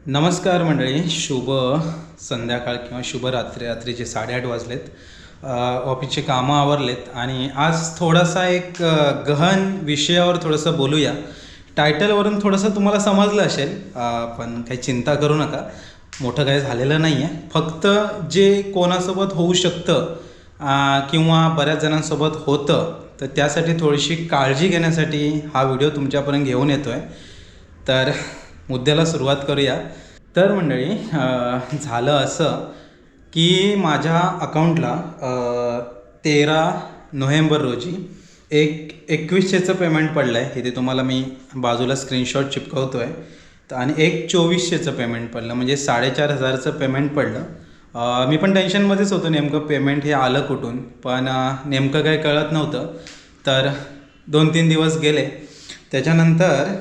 नमस्कार मंडळी, शुभ संध्याकाळ किंवा शुभ रात्री. रात्रीचे 8:30 वाजलेत. ऑफिसचे कामं आवरलेत आणि आज थोडासा एक गहन विषयावर थोडंसं बोलूया. टायटलवरून थोडंसं तुम्हाला समजलं असेल, पण काही चिंता करू नका, मोठं काही झालेलं नाही आहे. फक्त जे कोणासोबत होऊ शकतं किंवा बऱ्याच जणांसोबत होतं, तर त्यासाठी थोडीशी काळजी घेण्यासाठी हा व्हिडिओ तुमच्यापर्यंत घेऊन येतो आहे. तर मुद्द्याला सुरुवात करूया. तर मंडळी, झालं असं की माझ्या अकाउंटला 13 नोव्हेंबर रोजी 2100चं पेमेंट पडलं आहे. इथे तुम्हाला मी बाजूला स्क्रीनशॉट चिपकवतो आहे. तर आणि 2400चं पेमेंट पडलं, म्हणजे 4500चं पेमेंट पडलं. मी पण टेन्शनमध्येच होतो, नेमकं पेमेंट हे आलं कुठून, पण नेमकं काही कळत नव्हतं. तर 2-3 दिवस गेले. त्याच्यानंतर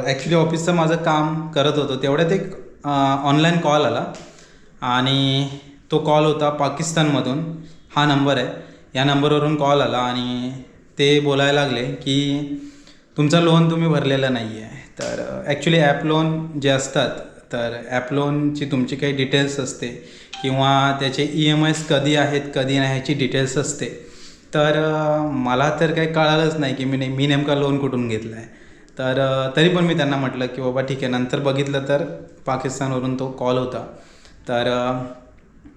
ॲक्च्युली ऑफिसचं माझं काम करत होतो, तेवढ्यात एक ऑनलाईन कॉल आला आणि तो कॉल होता पाकिस्तानमधून. हा नंबर आहे, या नंबरवरून कॉल आला आणि ते बोलायला लागले की तुमचा लोन तुम्ही भरलेला नाही आहे. तर ॲक्च्युली ॲप लोन जे असतात, तर ॲप लोनची तुमची काही डिटेल्स असते किंवा त्याचे EMIs कधी आहेत कधी नाही ह्याची डिटेल्स असते. तर मला तर काही कळालंच नाही की मी नेमका लोन कुठून घेतला आहे. तर तरी पण मी त्यांना म्हटलं की बाबा ठीक आहे. नंतर बघितलं तर पाकिस्तानवरून तो कॉल होता. तर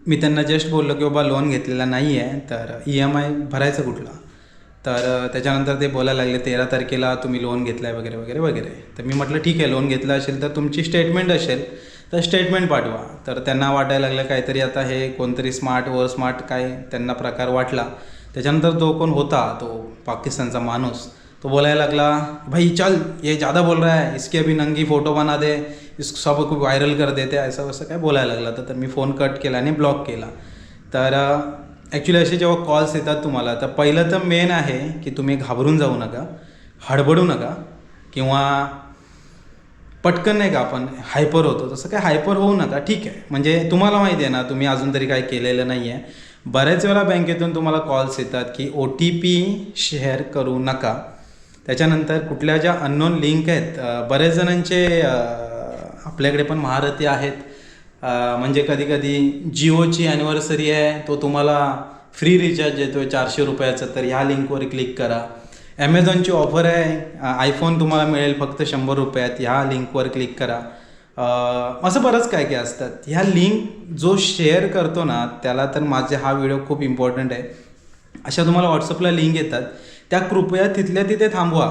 मी त्यांना जस्ट बोललो की बाबा लोन घेतलेला नाही आहे, तर EMI भरायचं कुठला. तर त्याच्यानंतर ते बोलायला लागले 13 तारखेला तुम्ही लोन घेतला आहे वगैरे वगैरे वगैरे. तर मी म्हटलं ठीक आहे, लोन घेतलं असेल तर तुमची स्टेटमेंट असेल तर स्टेटमेंट पाठवा. तर त्यांना वाटायला लागलं काहीतरी आता हे कोणतरी स्मार्ट काय त्यांना प्रकार वाटला. त्याच्यानंतर तो कोण होता, तो पाकिस्तानचा माणूस, तो बोलायला लागला, भाई चल ये ज़्यादा बोल रहा है, इसकी अभी नंगी फ़ोटो बना दे, इसको सब को व्हायरल कर देते, असं वसं काय बोलायला लागला. तर मी फोन कट केला आणि ब्लॉक केला. तर ॲक्च्युली असे जेव्हा कॉल्स येतात तुम्हाला, तर पहिलं तर मेन आहे की तुम्ही घाबरून जाऊ नका, हडबडू नका किंवा पटकन नाही का आपण हायपर होतो तसं काय हायपर होऊ नका. ठीक आहे, म्हणजे तुम्हाला माहिती आहे ना, तुम्ही अजून तरी काही केलेलं नाही आहे. बऱ्याच वेळा बँकेतून तुम्हाला कॉल्स येतात की OTP शेअर करू नका. त्याच्यानंतर कुठल्या ज्या अननोन लिंक आहेत, बऱ्याच जणांचे आपल्याकडे पण महारथी आहेत. म्हणजे कधी कधी जिओची ॲनिव्हर्सरी आहे, तो तुम्हाला फ्री रिचार्ज येतो आहे 400 रुपयाचं, तर ह्या लिंकवर क्लिक करा. ॲमेझॉनची ऑफर आहे, आयफोन तुम्हाला मिळेल फक्त 100 रुपयात, ह्या लिंकवर क्लिक करा. असं बरंच काय काय असतात. ह्या लिंक जो शेअर करतो ना, त्याला तर माझे हा व्हिडिओ खूप इम्पॉर्टंट आहे. अशा तुम्हाला व्हॉट्सअपला लिंक येतात, त्या कृपया तिथल्या तिथे थांबवा.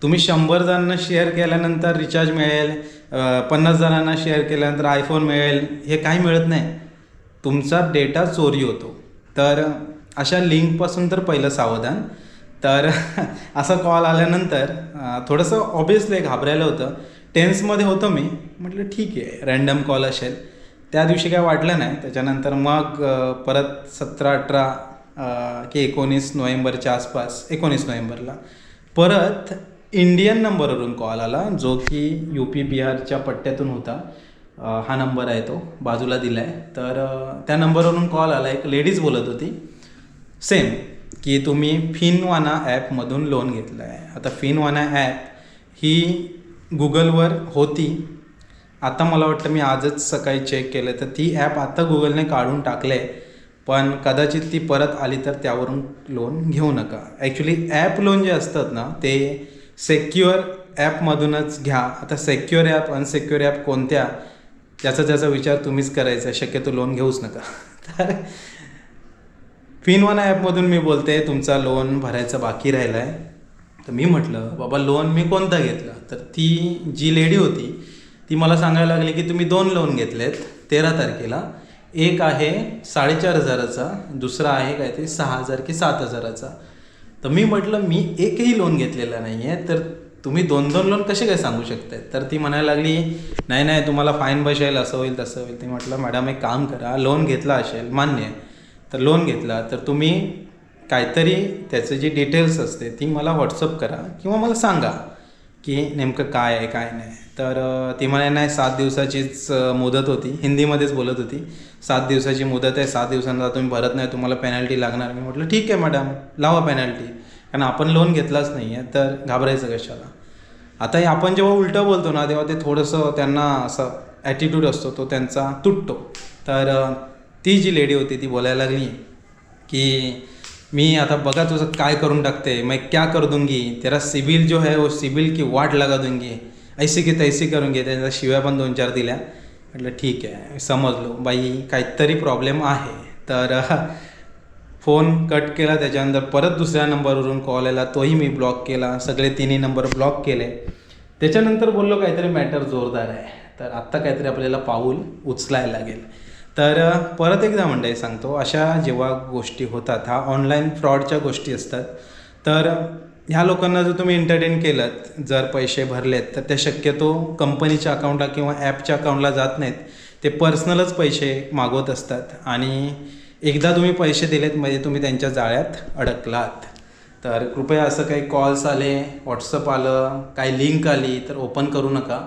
तुम्ही 100 जणांना शेअर केल्यानंतर रिचार्ज मिळेल, 50 जणांना शेअर केल्यानंतर आयफोन मिळेल, हे काही मिळत नाही. तुमचा डेटा चोरी होतो. तर अशा लिंकपासून तर पहिलं सावधान. तर असा कॉल आल्यानंतर थोडंसं ऑब्वियसली घाबरायला होतं, टेन्समध्ये होतं मी. म्हटलं ठीक आहे, रँडम कॉल असेल. त्या दिवशी काय वाटलं नाही. त्याच्यानंतर मग परत 17-18 की 19 नोव्हेंबरच्या आसपास, 19 नोव्हेंबरला परत इंडियन नंबरवरून कॉल आला, जो की UP बिहारच्या पट्ट्यातून होता. हा नंबर आहे, तो बाजूला दिला आहे. तर त्या नंबरवरून कॉल आला, एक लेडीज बोलत होती सेम, की तुम्ही फिनवाना ॲपमधून लोन घेतलं आहे. आता फिनवाना ॲप ही गुगलवर होती. आता मला वाटतं मी आजच सकाळी चेक केलं, तर ती ॲप आता गुगलने काढून टाकलं आहे. पण कदाचित ती परत आली तर त्यावरून लोन घेऊ नका. ॲक्च्युली ॲप लोन जे असतात ना, ते सेक्युअर ॲपमधूनच घ्या. आता सेक्युअर ॲप अनसेक्युअर ॲप कोणत्या, त्याचा विचार तुम्हीच करायचा. शक्यतो लोन घेऊच नका. तर फिनवाना ॲपमधून मी बोलते, तुमचा लोन भरायचा बाकी राहिला आहे. तर मी म्हटलं बाबा लोन मी कोणता घेतला. तर ती जी लेडी होती ती मला सांगायला लागली की तुम्ही 2 लोन घेतलेत 13 तारखेला. एक आहे 4500चा, दुसरा आहे काहीतरी 6000 की 7000चा. तर मी म्हटलं मी एकही लोन घेतलेला नाही आहे, तर तुम्ही 2-2 लोन कसे काय सांगू शकताय. तर ती म्हणायला लागली नाही तुम्हाला फाईन बसेल, असं होईल तसं होईल. ते म्हटलं मॅडम एक काम करा, लोन घेतला असेल मान्य आहे, तर लोन घेतला तर तुम्ही काहीतरी त्याचं जी डिटेल्स असते ती मला व्हॉट्सअप करा किंवा मला सांगा की नेमकं काय आहे काय नाही. तर ती म्हणे नाही 7 दिवसाचीच मुदत होती, हिंदीमध्येच बोलत होती. 7 दिवसाची मुदत आहे, 7 दिवसांना तुम्ही भरत नाही तुम्हाला पेनल्टी लागणार. मी म्हटलं ठीक आहे मॅडम, लावा पेनल्टी, कारण आपण लोन घेतलाच नाही आहे तर घाबरायचं कशाला. आता आपण जेव्हा उलटं बोलतो ना, तेव्हा ते थोडंसं त्यांना असं ॲटिट्यूड असतो तो त्यांचा तुटतो. तर ती जी लेडी होती ती बोलायला लागली की मी आता बघा तुझं काय करून टाकते, मैं क्या कर दूंगी, तेरा सिबिल जो है वो सिबिल की वाट लगा दूंगी, ऐसी की तैसी करूंगी. त्यांच्या शिव्या पण 2-4 दिल्या. म्हटलं ठीक आहे, समजलो बाई काहीतरी प्रॉब्लेम आहे. तर फोन कट केला. त्याच्यानंतर परत दुसऱ्या नंबरवरून कॉल आला, तोही मी ब्लॉक केला. सगळे 3 नंबर ब्लॉक केले. त्याच्यानंतर बोललो काहीतरी मॅटर जोरदार आहे, तर आत्ता काहीतरी आपल्याला पाऊल उचलायला लागेल. तर परत एकदा मंडळी सांगतो, अशा जेव्हा गोष्टी होतात, हा ऑनलाईन फ्रॉडच्या गोष्टी असतात. तर ह्या लोकांना जर तुम्ही एंटरटेन केलं, जर पैसे भरलेत, तर ते शक्यतो कंपनीच्या अकाउंटला किंवा ॲपच्या अकाउंटला जात नाहीत. ते पर्सनलच पैसे मागवत असतात. आणि एकदा तुम्ही पैसे दिलेत म्हणजे तुम्ही त्यांच्या जाळ्यात अडकलात. तर कृपया असं काही कॉल्स आले, व्हॉट्सअप आलं, काही लिंक आली तर ओपन करू नका.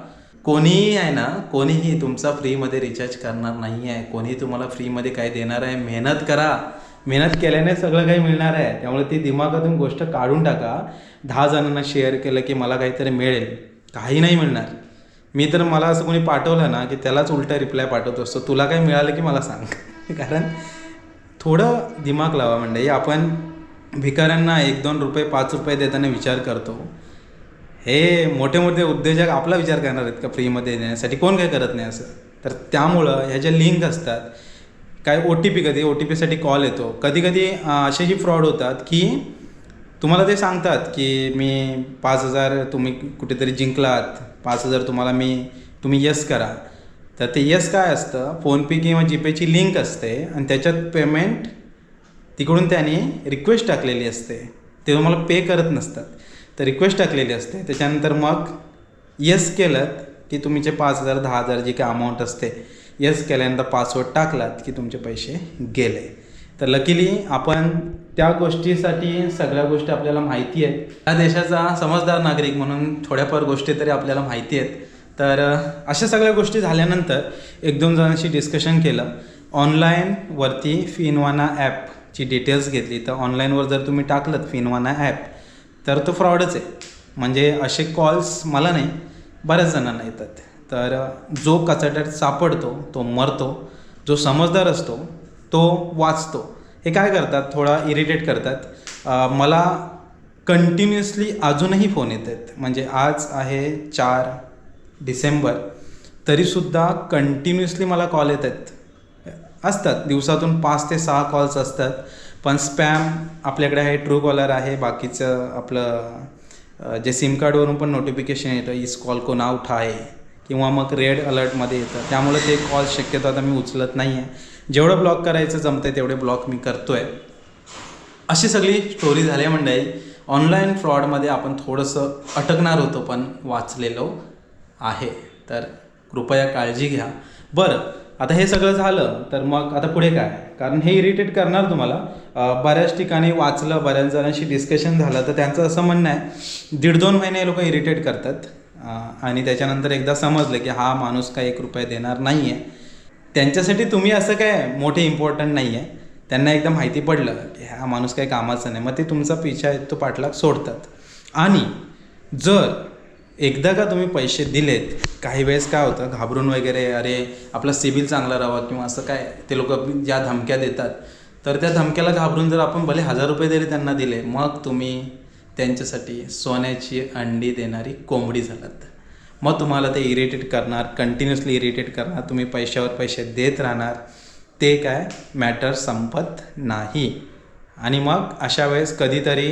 कोणीही आहे ना, कोणीही तुमचा फ्रीमध्ये रिचार्ज करणार नाही आहे. कोणीही तुम्हाला फ्रीमध्ये काय देणार आहे. मेहनत करा, मेहनत केल्याने सगळं काही मिळणार आहे. त्यामुळे ती दिमागातून गोष्ट काढून टाका. 10 जणांना शेअर केलं की मला काहीतरी मिळेल, काही नाही मिळणार. मी तर मला असं कोणी पाठवलं ना की त्यालाच उलटा रिप्लाय पाठवत असतो, तुला काय मिळालं की मला सांग. कारण थोडं दिमाग लावा मंडळी. आपण भिकाऱ्यांना 1-2 रुपये 5 रुपये देताना विचार करतो. हे मोठे मोठे उद्योजक आपला विचार करणार आहेत का फ्रीमध्ये देण्यासाठी? कोण काय करत नाही असं. तर त्यामुळं ह्या ज्या लिंक असतात, काय OTP, कधी OTPसाठी कॉल येतो. कधी कधी असेही फ्रॉड होतात की तुम्हाला ते सांगतात की मी 5,000 तुम्ही कुठेतरी जिंकलात, 5,000 तुम्ही यस करा. तर ते यस काय असतं, फोनपे किंवा जीपेची लिंक असते आणि त्याच्यात पेमेंट तिकडून त्याने रिक्वेस्ट टाकलेली असते. ते तुम्हाला पे करत नसतात, तर रिक्वेस्ट टाकलेली असते. त्याच्यानंतर मग यस केलं की तुमचे 5,000 10,000 जी काय अमाऊंट असते, यस केल्यानंतर पासवर्ड टाकलात की तुमचे पैसे गेले. तर लकीली आपण त्या गोष्टीसाठी सगळ्या गोष्टी आपल्याला माहिती आहेत. या देशाचा समजदार नागरिक म्हणून थोड्याफार गोष्टी तरी आपल्याला माहिती आहेत. तर अशा सगळ्या गोष्टी झाल्यानंतर 1-2 जणांशी डिस्कशन केलं. ऑनलाईनवरती फिनवाना ॲपची डिटेल्स घेतली. तर ऑनलाईनवर जर तुम्ही टाकलं फिनवाना ॲप तर तो फ्रॉडच आहे. म्हणजे असे कॉल्स मला नाही, बऱ्याच जणांना येतात. तर जो कचाट्यात सापडतो तो मरतो, जो समजदार असतो तो वाचतो. हे काय करतात, थोडा इरिटेट करतात. मला कंटिन्युअसली अजूनही फोन येत आहेत. म्हणजे आज आहे 4 डिसेंबर, तरीसुद्धा कंटिन्युअसली मला कॉल येत आहेत. असतात दिवसातून 5 ते 6 कॉल्स असतात. पण स्पॅम आपल्याकडे आहे, ट्रू कॉलर आहे, बाकीचं आपलं जे सिम कार्डवरून पण नोटिफिकेशन येतं, इस कॉल को ना उठाए, किंवा मग रेड अलर्टमध्ये येतं. त्यामुळे ते कॉल शक्यतो आता मी उचलत नाही आहे. जेवढं ब्लॉक करायचं जमतं आहे तेवढे ब्लॉक मी करतो आहे. अशी सगळी स्टोरी झाली मंडळी. ऑनलाईन फ्रॉडमध्ये आपण थोडंसं अटकणार होतो पण वाचलेलो आहे. तर कृपया काळजी घ्या. बरं, आता हे सगळं झालं तर मग आता पुढे काय? कारण हे इरिटेट करणार तुम्हाला. बऱ्याच ठिकाणी वाचलं, बऱ्याच जणांशी डिस्कशन झालं, तर त्यांचं असं म्हणणं आहे 1.5-2 महिने लोक इरिटेट करतात आणि त्याच्यानंतर एकदा समजलं की हा माणूस काय 1 रुपया देणार नाही आहे, त्यांच्यासाठी तुम्ही असं काय मोठे इम्पॉर्टंट नाही आहे. त्यांना एकदा माहिती पडलं की हा माणूस काही कामाचा नाही, मग ते तुमचा पिछा तो पाठलाग सोडतात. आणि जर एकदा का तुम्ही पैसे दिलेत, काही वेळेस काय होतं, घाबरून वगैरे अरे आपला सिबिल चांगला राहावा किंवा असं काय ते लोक ज्या धमक्या देतात, तर त्या धमक्याला घाबरून जर आपण भले 1,000 रुपये जरी त्यांना दिले, मग तुम्ही त्यांच्यासाठी सोन्याची अंडी देणारी कोंबडी झालात. मग तुम्हाला ते इरिटेट करणार, कंटिन्युअसली इरिटेट करणार, तुम्ही पैशावर पैसे देत राहणार. ते काय मॅटर संपत नाही. आणि मग अशा वेळेस कधीतरी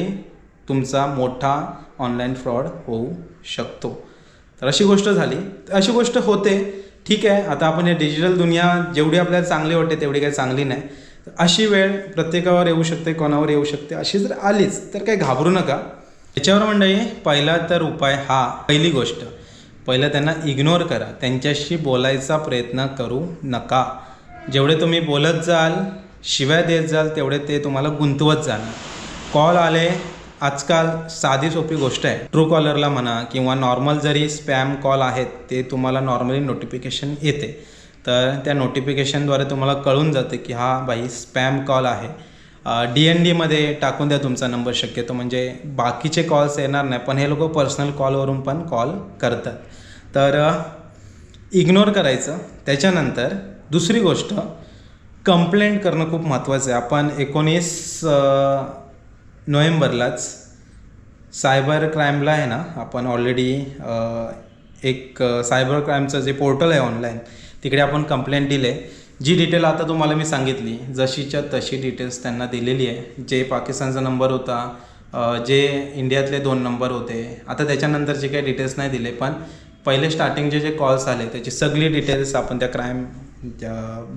तुमचा मोठा ऑनलाईन फ्रॉड होऊ शकतो. तर अशी गोष्ट झाली, अशी गोष्ट होते. ठीक आहे, आता आपण या डिजिटल दुनिया जेवढी आपल्याला चांगली वाटते तेवढी काही चांगली नाही. अशी वेळ प्रत्येकावर येऊ शकते, कोणावर येऊ शकते. अशी जर आलीच तर काही घाबरू नका. याच्यावर मंडळी पहिला तर उपाय हा, पहिली गोष्ट, पहिलं त्यांना इग्नोर करा. त्यांच्याशी बोलायचा प्रयत्न करू नका. जेवढे तुम्ही बोलत जाल, शिव्या देत जाल, तेवढे ते तुम्हाला गुंतवत जाणार. कॉल आले, आजकाल साधी सोपी गोष्ट आहे. ट्रू कॉलरला म्हणा किंवा नॉर्मल जरी स्पॅम कॉल आहेत ते तुम्हाला नॉर्मली नोटिफिकेशन येते. तर त्या नोटिफिकेशनद्वारे तुम्हाला कळून जातं की हा बाई स्पॅम कॉल आहे. DNDमध्ये टाकून द्या तुमचा नंबर शक्यतो, म्हणजे बाकीचे कॉल्स येणार नाही. पण हे लोक पर्सनल कॉलवरून पण कॉल करतात. तर इग्नोर करायचं. त्याच्यानंतर दुसरी गोष्ट, कंप्लेंट करणं खूप महत्त्वाचं आहे. आपण 19 नोव्हेंबरलाच सायबर क्राईमला आहे ना, आपण ऑलरेडी एक सायबर क्राईमचं जे पोर्टल आहे ऑनलाईन, तिकडे आपण कंप्लेंट दिले. जी डिटेल आता तुम्हाला मी सांगितली, जशीच्या तशी डिटेल्स त्यांना दिलेली आहे. जे पाकिस्तानचा नंबर होता, जे इंडियातले 2 नंबर होते, आता त्याच्यानंतरचे काही डिटेल्स नाही दिले, पण पहिले स्टार्टिंगचे जे कॉल्स आले त्याची सगळी डिटेल्स आपण त्या क्राईम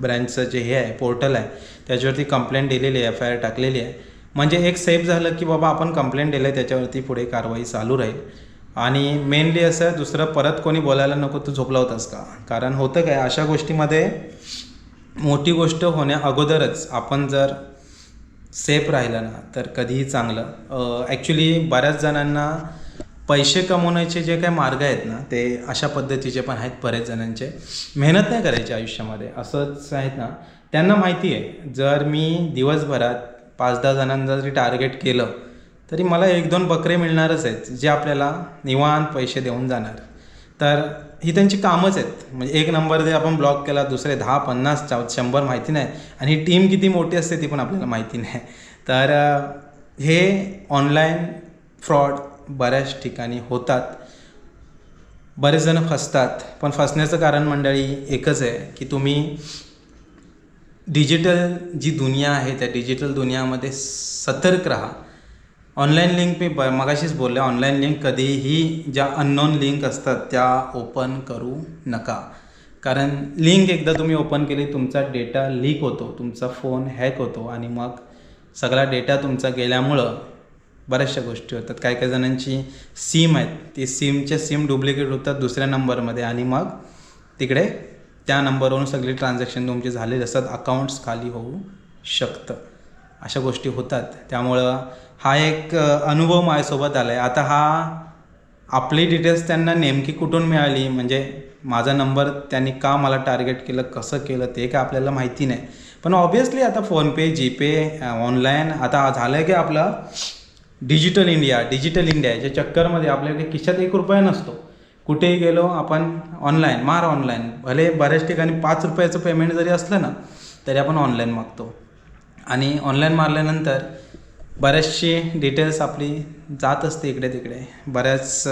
ब्रँचचं जे हे आहे पोर्टल आहे त्याच्यावरती कंप्लेंट दिलेली आहे, FIR टाकलेली आहे. म्हणजे एक सेफ झालं की बाबा आपण कंप्लेंट दिलं आहे, त्याच्यावरती पुढे कारवाई चालू राहील. आणि मेनली असं दुसरं परत कोणी बोलायला नको तू झोपला होतास का, कारण होतं काय अशा गोष्टीमध्ये मोठी गोष्ट होण्या अगोदरच आपण जर सेफ राहिलं ना तर कधीही चांगलं. ॲक्च्युली बऱ्याच जणांना पैसे कमवण्याचे जे काही मार्ग आहेत ना ते अशा पद्धतीचे पण आहेत. बरेच जणांचे मेहनत नाही करायची आयुष्यामध्ये असंच आहेत ना, त्यांना माहिती आहे जर मी दिवसभरात 5-10 जणांना जरी टार्गेट केलं तरी मला 1-2 बकरे मिळणारच आहेत, जे आपल्याला निवांत पैसे देऊन जाणार. तर ही त्यांची कामच आहेत. म्हणजे एक नंबर जे आपण ब्लॉक केला, दुसरे 10, 50, 100 माहिती नाही, आणि ही टीम किती मोठी असते ती पण आपल्याला माहिती नाही. तर हे ऑनलाईन फ्रॉड बऱ्याच ठिकाणी होतात. बरेच जण फसतात, पण फसण्याचं कारण मंडळी एकच आहे की तुम्ही डिजिटल जी दुनिया आहे त्या डिजिटल दुनियामध्ये सतर्क राहा. ऑनलाईन लिंक मी मगाशीच बोलले, ऑनलाईन लिंक कधीही ज्या अननोन लिंक असतात त्या ओपन करू नका. कारण लिंक एकदा तुम्ही ओपन केली तुमचा डेटा लीक होतो, तुमचा फोन हॅक होतो, आणि मग सगळा डेटा तुमचा गेल्यामुळं बऱ्याचशा गोष्टी होतात. काही काही जणांची सिम आहेत, ती सिम डुप्लिकेट होतात दुसऱ्या नंबरमध्ये, आणि मग तिकडे त्या नंबरवरून सगळी ट्रान्झॅक्शन तुमची झालेली असतात, अकाउंट्स खाली होऊ शकतं. अशा गोष्टी होतात. त्यामुळं हा एक अनुभव माझ्यासोबत आला आहे. आता हा आपली डिटेल्स त्यांना नेमकी कुठून मिळाली, म्हणजे माझा नंबर त्यांनी का मला टार्गेट केलं, कसं केलं ते काय आपल्याला माहिती नाही. पण ऑब्व्हियसली आता फोनपे, जीपे, ऑनलाईन आता झालं आहे की आपलं डिजिटल इंडिया याच्या चक्करमध्ये आपल्याकडे खिशात 1 रुपया नसतो. कुठेही गेलो आपण ऑनलाईन भले बऱ्याच ठिकाणी 5 रुपयाचं पेमेंट जरी असलं ना तरी आपण ऑनलाईन मागतो, आणि ऑनलाईन मारल्यानंतर बऱ्याचशी डिटेल्स आपली जात असते इकडे तिकडे. बऱ्याच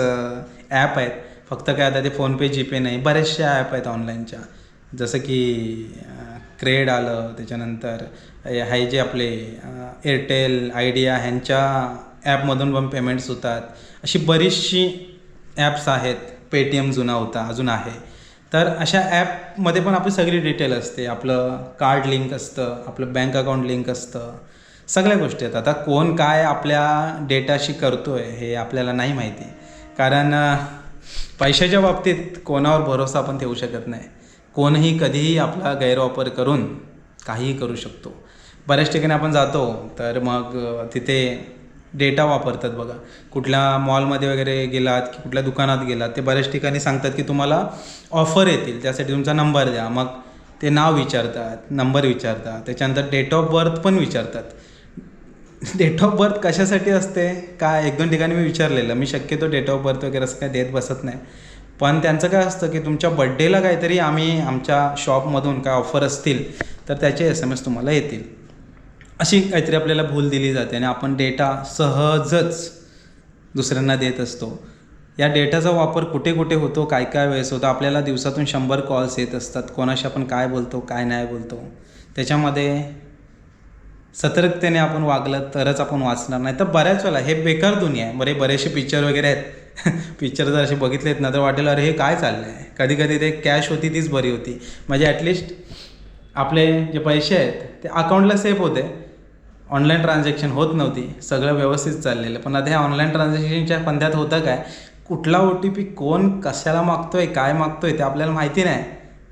ॲप आहेत, फक्त काय आता ते फोनपे जीपे नाही, बऱ्याचशा ॲप आहेत ऑनलाईनच्या, जसं की क्रेड आलं, त्याच्यानंतर हे जे आपले एअरटेल, आयडिया ह्यांच्या ॲपमधून पण पेमेंट्स होतात. अशी बरीचशी ॲप्स आहेत. पेटीएम जुना होता, अजून आहे. तर अशा ॲपमध्ये पण आपली सगळी डिटेल असते, आपलं कार्ड लिंक असतं, आपलं बँक अकाउंट लिंक असतं, सगळ्या गोष्टी आहेत. आता कोण काय आपल्या डेटाशी करतो आहे हे आपल्याला नाही माहिती, कारण पैशाच्या बाबतीत कोणावर भरोसा आपण ठेवू शकत नाही. कोणही कधीही आपला गैरवापर करून काहीही करू शकतो. बऱ्याच ठिकाणी आपण जातो तर मग तिथे डेटा वापरतात बघा. कुठल्या मॉलमध्ये वगैरे गेलात की कुठल्या दुकानात गेलात, ते बऱ्याच ठिकाणी सांगतात की तुम्हाला ऑफर येतील, त्यासाठी तुमचा नंबर द्या. मग ते नाव विचारतात, नंबर विचारतात, त्याच्यानंतर डेट ऑफ बर्थ पण विचारतात. डेट ऑफ बर्थ कशासाठी असते काय 1-2 ठिकाणी मी विचारलेलं. मी शक्यतो डेट ऑफ बर्थ वगैरे असं काय देत बसत नाही, पण त्यांचं काय असतं की तुमच्या बड्डेला काहीतरी आम्ही आमच्या शॉपमधून काय ऑफर असतील तर त्याचे SMS तुम्हाला येतील, अशी काहीतरी आपल्याला भूल दिली जाते, आणि आपण डेटा सहजच दुसऱ्यांना देत असतो. या डेटाचा वापर कुठे कुठे होतो, काय काय वेळेस होतो. आपल्याला दिवसातून 100 कॉल्स येत असतात, कोणाशी आपण काय बोलतो काय नाही बोलतो. त्याच्यामध्ये सतर्कतेने आपण वागलं तरच आपण वाचणार, नाही तर बऱ्याच वेळेला हे बेकार दुनिया आहे. बरेचसे पिक्चर वगैरे आहेत पिक्चर जर असे बघितलेत ना तर वाटेल अरे हे काय चाललं आहे. कधी कधी ते कॅश होती तीच बरी होती, म्हणजे ॲटलिस्ट आपले जे पैसे आहेत ते अकाउंटला सेफ होते, ऑनलाईन ट्रान्झॅक्शन होत नव्हती, सगळं व्यवस्थित चाललेलं. पण आता ह्या ऑनलाईन ट्रान्झॅक्शनच्या पंध्यात होतं काय, कुठला OTP कोण कशाला मागतोय काय मागतोय ते आपल्याला माहिती नाही.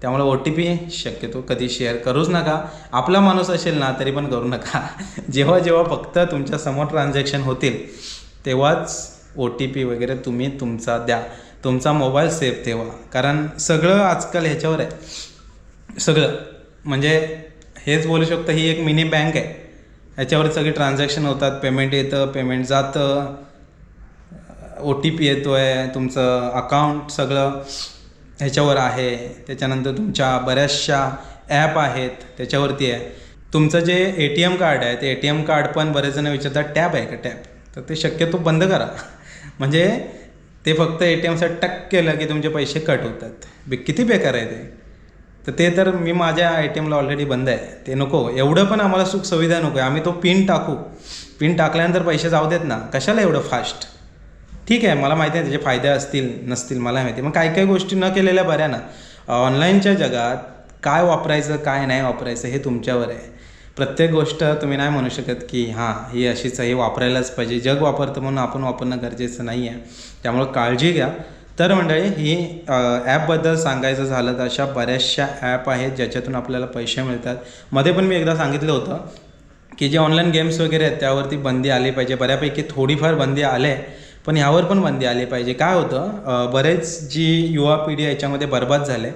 त्यामुळे OTP शक्यतो कधी शेअर करूच नका. आपला माणूस असेल ना तरी पण करू नका. जेव्हा जेव्हा फक्त तुमच्या समोर ट्रान्झॅक्शन होतील तेव्हाच OTP वगैरे तुम्ही तुमचा द्या. तुमचा मोबाईल सेफ ठेवा, कारण सगळं आजकाल ह्याच्यावर आहे. सगळं म्हणजे हेच बोलू शकतो ही एक मिनी बँक आहे. ह्याच्यावर सगळी ट्रान्झॅक्शन होतात, पेमेंट येतं, पेमेंट जातं, OTP येतो आहे, तुमचं अकाउंट सगळं ह्याच्यावर आहे. त्याच्यानंतर तुमच्या बऱ्याचशा ॲप आहेत त्याच्यावरती आहे. तुमचं जे ATM कार्ड आहे ते ATM कार्ड पण बरेच जण विचारतात टॅप आहे का टॅप, तर ते शक्यतो बंद करा. म्हणजे ते फक्त ATMसाठी टक केलं की तुमचे पैसे कट होतात. किती बेकार आहे ते. तर ते तर मी माझ्या ATMला ऑलरेडी बंद आहे, ते नको. एवढं पण आम्हाला सुख सुविधा नको आहे. आम्ही तो पिन टाकू, पिन टाकल्यानंतर पैसे जाऊ देत ना, कशाला एवढं फास्ट. ठीक आहे, मला माहिती आहे त्याचे फायदे असतील नसतील मला माहिती, मग काही काही गोष्टी न केलेल्या बऱ्या ना. ऑनलाईनच्या जगात काय वापरायचं काय नाही वापरायचं हे तुमच्यावर आहे. प्रत्येक गोष्ट तुम्ही नाही म्हणू शकत की हां ही अशीच आहे, हे वापरायलाच पाहिजे. जग वापरतं म्हणून आपण वापरणं गरजेचं नाही आहे. त्यामुळं काळजी घ्या. तर मंडळी ही ॲपबद्दल सांगायचं झालं तर अशा बऱ्याचशा ॲप आहेत ज्याच्यातून आपल्याला पैसे मिळतात. मध्ये पण मी एकदा सांगितलं होतं की जे ऑनलाईन गेम्स वगैरे आहेत त्यावरती बंदी आली पाहिजे. बऱ्यापैकी थोडीफार बंदी आले, पण ह्यावर पण बंदी आली पाहिजे. काय होतं, बरेच जी युवा पिढी याच्यामध्ये बरबाद झाले.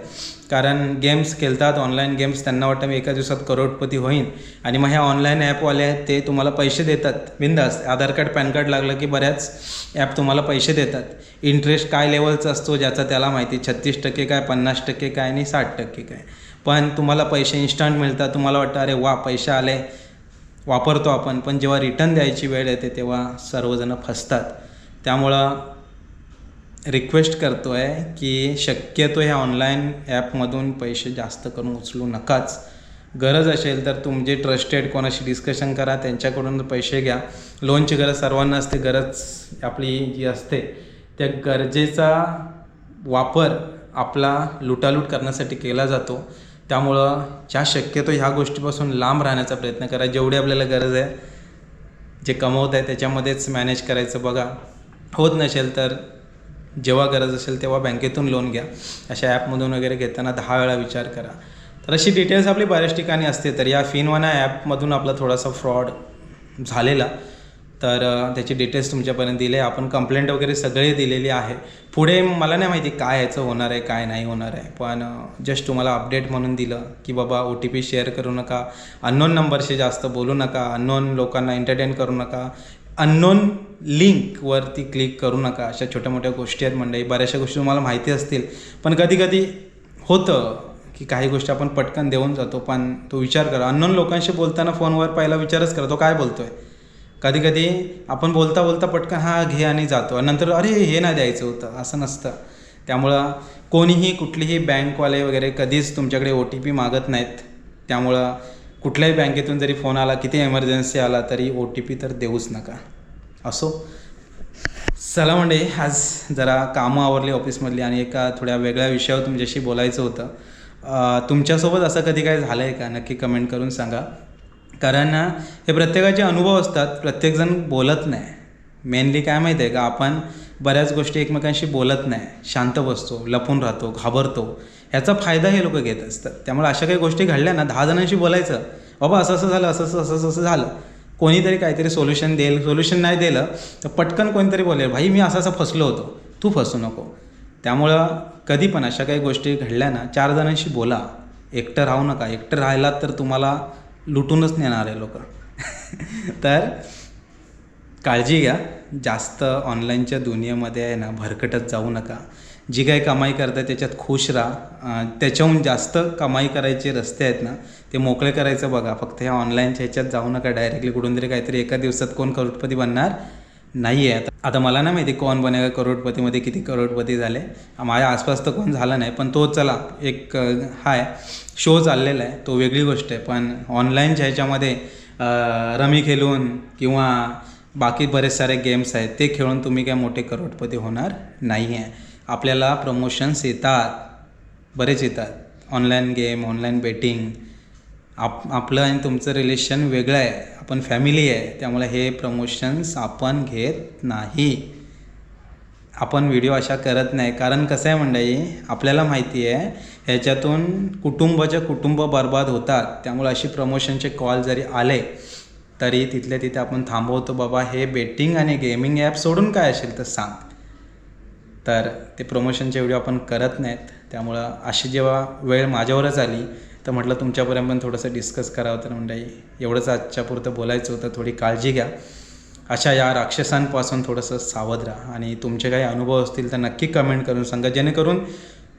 कारण गेम्स खेळतात, ऑनलाईन गेम्स, त्यांना वाटतं मी एका दिवसात करोडपती होईन. आणि मग ह्या ऑनलाईन ॲपवाले आहेत ते तुम्हाला पैसे देतात बिंदास. आधार कार्ड पॅन कार्ड लागलं की बऱ्याच ॲप तुम्हाला पैसे देतात. इंटरेस्ट काय लेवलचा असतो ज्याचा त्याला माहिती, 36% काय, 50% काय आणि 60% काय. पण तुम्हाला पैसे इन्स्टंट मिळतात. तुम्हाला वाटतं अरे वा पैसे आले, वापरतो आपण. पण जेव्हा रिटर्न द्यायची वेळ येते तेव्हा सर्वजण फसतात. त्यामुळं रिक्वेस्ट करतो आहे की शक्यतो ह्या ऑनलाईन ॲपमधून पैसे जास्त करून उचलू नकाच. गरज असेल तर तुमचे ट्रस्टेड कोणाशी डिस्कशन करा, त्यांच्याकडून पैसे घ्या. लोनची गरज सर्वांना असते. गरज आपली जी असते त्या गरजेचा वापर आपला लुटालूट करण्यासाठी केला जातो. त्यामुळं शक्यतो ह्या गोष्टीपासून लांब राहण्याचा प्रयत्न करा. जेवढी आपल्याला गरज आहे, जे कमवत आहे त्याच्यामध्येच मॅनेज करायचं बघा. होत नसेल तर जेव्हा गरज असेल तेव्हा बँकेतून लोन घ्या. अशा ॲपमधून वगैरे घेताना 10 वेळा विचार करा. तर अशी डिटेल्स आपली बऱ्याच ठिकाणी असते. तर या फिनवाना ॲपमधून आपला थोडासा फ्रॉड झालेला, तर त्याची डिटेल्स तुमच्यापर्यंत दिले. आपण कंप्लेंट वगैरे सगळे दिलेली आहे. पुढे मला नाही माहिती काय ह्याचं होणार आहे काय नाही होणार आहे, पण जस्ट तुम्हाला अपडेट म्हणून दिलं की बाबा OTP शेअर करू नका, अननोन नंबरशी जास्त बोलू नका, अननोन लोकांना एंटरटेन करू नका, अननोन लिंकवरती क्लिक करू नका. अशा छोट्या मोठ्या गोष्टी आहेत मंडळी. बऱ्याचशा गोष्टी तुम्हाला माहिती असतील, पण कधी कधी होतं की काही गोष्टी आपण पटकन देऊन जातो. पण तो विचार करा, अननोन लोकांशी बोलताना फोनवर पहिला विचारच करा तो काय बोलतो आहे. कधी कधी आपण बोलता बोलता पटकन हा घे आणि जातो, आणि नंतर अरे हे नाही द्यायचं होतं, असं नसतं. त्यामुळं कोणीही कुठलीही बँकवाले वगैरे कधीच तुमच्याकडे OTP मागत नाहीत. त्यामुळं कुठल्याही बँकेतून जरी फोन आला, किती एमर्जन्सी आला तरी OTP तर देऊच नका. असो, चला मंडळी, आज जरा कामं आवरली ऑफिसमधली आणि एका थोड्या वेगळ्या विषयावर तुमच्याशी बोलायचं होतं. तुमच्यासोबत असं कधी काय झालं आहे का, नक्की कमेंट करून सांगा. कारण हे प्रत्येकाचे अनुभव असतात, प्रत्येकजण बोलत नाही. मेनली काय माहिती आहे का, आपण बऱ्याच गोष्टी एकमेकांशी बोलत नाही, शांत बसतो, लपून राहतो, घाबरतो. ह्याचा फायदा हे लोक घेत असतात. त्यामुळे अशा काही गोष्टी घडल्या ना, 10 जणांशी बोलायचं, बाबा असं असं झालं, असं झालं. कोणीतरी काहीतरी सोल्युशन देईल. सोल्युशन नाही दिलं तर पटकन कोणीतरी बोलेल, भाई मी असं फसलो होतो, तू फसू नको. त्यामुळं कधी पण अशा काही गोष्टी घडल्या ना, 4 जणांशी बोला, एकटं राहू नका. एकटं राहिलात तर तुम्हाला लुटूनच नेणार आहे लोक. तर काळजी घ्या. जास्त ऑनलाईनच्या दुनियेमध्ये आहे ना भरकटत जाऊ नका. जी काही कमाई करताय त्याच्यात खुश राहा. त्याच्याहून जास्त कमाई करायचे रस्ते आहेत ना ते मोकळे करायचं बघा. फक्त ह्या ऑनलाईनच्या ह्याच्यात जाऊ नका. डायरेक्टली कुठून तरी काहीतरी एका दिवसात कोण करोडपती बनणार नाही आहे. आता मला नाही माहिती कोण बनेगा करोडपतीमध्ये किती करोडपती झाले. माझ्या आसपास तर कोण झाला नाही. पण तो चला एक हाय शो चाललेला आहे, तो वेगळी गोष्ट आहे. पण ऑनलाईनच्या ह्याच्यामध्ये रमी खेळून किंवा बाकी बरेच सारे गेम्स आहेत ते खेळून तुम्ही काय मोठे करोडपती होणार नाही आहे. आपल्याला प्रमोशन्स येतात, बरेच येतात. Online game, online betting. आपलं आणि तुमचं रिलेशन वेगळं आहे. आपण फॅमिली आहे. त्यामुळे हे प्रमोशन्स आपण घेत नाही. आपण व्हिडिओ अशा करत नाही. कारण कसं आहे मंडळी, आपल्याला माहिती आहे ह्याच्यातून कुटुंब बर्बाद होतात. त्यामुळे अशी प्रमोशनचे कॉल जरी आले तरी तिथल्या तिथे आपण थांबवतो. बाबा हे बेटिंग आणि गेमिंग ॲप सोडून काय असेल तर सांग. तर ते प्रमोशनचे व्हिडिओ आपण करत नाहीत. त्यामुळं अशी जेव्हा वेळ माझ्यावरच आली तर म्हटलं तुमच्यापर्यंत पण थोडंसं डिस्कस करावं. तर मंडळी एवढंच आजच्यापुरतं बोलायचं होतं. थोडी काळजी घ्या. अशा या राक्षसांपासून थोडंसं सावध राहा. आणि तुमचे काही अनुभव असतील तर नक्की कमेंट करून सांगा, जेणेकरून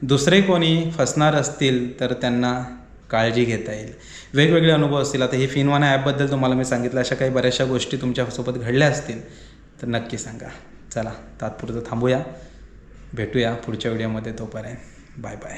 दुसरे कोणी फसणार असतील तर त्यांना काळजी घेता येईल. वेगवेगळे अनुभव असतील. आता ही फिनवाना ॲपबद्दल तुम्हाला मी सांगितलं, अशा काही बऱ्याचशा गोष्टी तुमच्यासोबत घडल्या असतील तर नक्की सांगा. चला तात्पुरतं थांबूया, भेटूया पुढच्या व्हिडिओमध्ये. तोपर्यंत बाय बाय.